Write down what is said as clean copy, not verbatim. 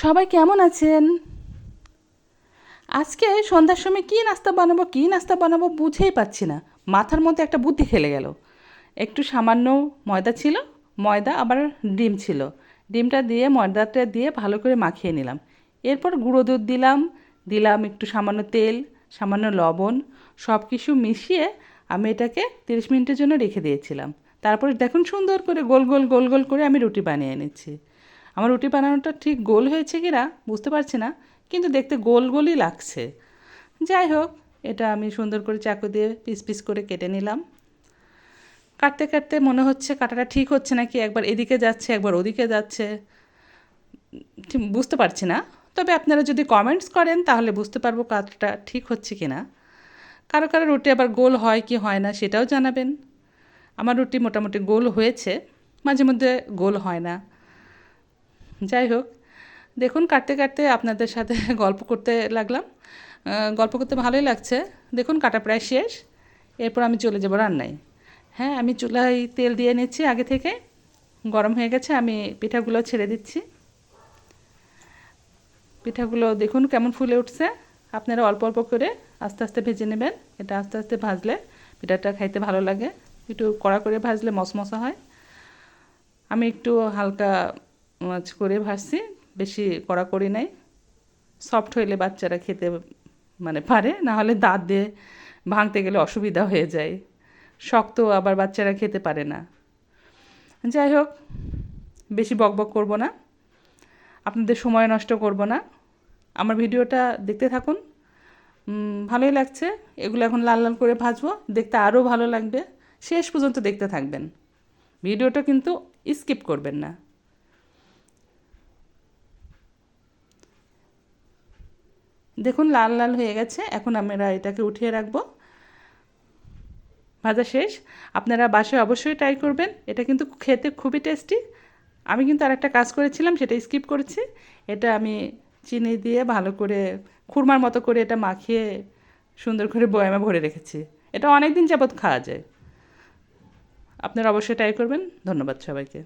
সবাই কেমন আছেন? আজকে সন্ধ্যার সময় কী নাস্তা বানাবো বুঝেই পাচ্ছি না। মাথার মধ্যে একটা বুদ্ধি খেলে গেল। একটু সামান্য ময়দা ছিল, ময়দা আবার ডিম ছিল। ডিমটা দিয়ে ময়দাটা দিয়ে ভালো করে মাখিয়ে নিলাম। এরপর গুঁড়ো দুধ দিলাম, দিলাম একটু সামান্য তেল, সামান্য লবণ, সব কিছু মিশিয়ে আমি এটাকে 30 মিনিটের জন্য রেখে দিয়েছিলাম। তারপরে দেখুন সুন্দর করে গোল গোল গোল গোল করে আমি রুটি বানিয়ে নিচ্ছি। আমার রুটি বানানোটা ঠিক গোল হয়েছে কি না বুঝতে পারছি না, কিন্তু দেখতে গোল গোলই লাগছে। যাই হোক, এটা আমি সুন্দর করে চাকু দিয়ে পিস পিস করে কেটে নিলাম। কাটতে কাটতে মনে হচ্ছে কাটাটা ঠিক হচ্ছে নাকি, একবার এদিকে যাচ্ছে একবার ওদিকে যাচ্ছে, ঠিক বুঝতে পারছি না। তবে আপনারা যদি কমেন্টস করেন তাহলে বুঝতে পারবো কাটাটা ঠিক হচ্ছে কি না। কারো কারো রুটি আবার গোল হয় কি হয় না সেটাও জানাবেন। আমার রুটি মোটামুটি গোল হয়েছে, মাঝে মধ্যে গোল হয় না। যাই হোক, দেখুন কাটতে কাটতে আপনাদের সাথে গল্প করতে লাগলাম। গল্প করতে ভালোই লাগছে। দেখুন কাটা প্রায় শেষ। এরপর আমি চলে যাব রান্নায়। হ্যাঁ, আমি চুলায় তেল দিয়ে নিচ্ছি আগে থেকে, গরম হয়ে গেছে। আমি পিঠাগুলো ছেড়ে দিচ্ছি। পিঠাগুলো দেখুন কেমন ফুলে উঠছে। আপনারা অল্প অল্প করে আস্তে আস্তে ভেজে নেবেন। এটা আস্তে আস্তে ভাজলে পিঠাটা খাইতে ভালো লাগে। একটু কড়া করে ভাজলে মশমশা হয়। আমি একটু হালকা করে ভাজছি, বেশি কড়া করি নাই। সফট হইলে বাচ্চারা খেতে পারে, না হলে দাঁত দিয়ে ভাঙতে গেলে অসুবিধা হয়ে যায়। শক্ত আবার বাচ্চারা খেতে পারে না। যাই হোক, বেশি বকবক করব না, আপনাদের সময় নষ্ট করব না। আমার ভিডিওটা দেখতে থাকুন। ভালোই লাগছে। এগুলো এখন লাল লাল করে ভাজবো, দেখতে আরও ভালো লাগবে। শেষ পর্যন্ত দেখতে থাকবেন, ভিডিওটা কিন্তু স্কিপ করবেন না। দেখুন লাল লাল হয়ে গেছে। এখন আমরা এটাকে উঠিয়ে রাখবো। ভাজা শেষ। আপনারা বাসায় অবশ্যই ট্রাই করবেন, এটা কিন্তু খেতে খুবই টেস্টি। আমি কিন্তু আরেকটা কাজ করেছিলাম, সেটা স্কিপ করেছি। এটা আমি চিনি দিয়ে ভালো করে খুরমার মতো করে এটা মাখিয়ে সুন্দর করে বয়ামে ভরে রেখেছি। এটা অনেক দিন যাবত খাওয়া যায়। আপনারা অবশ্যই ট্রাই করবেন। ধন্যবাদ সবাইকে।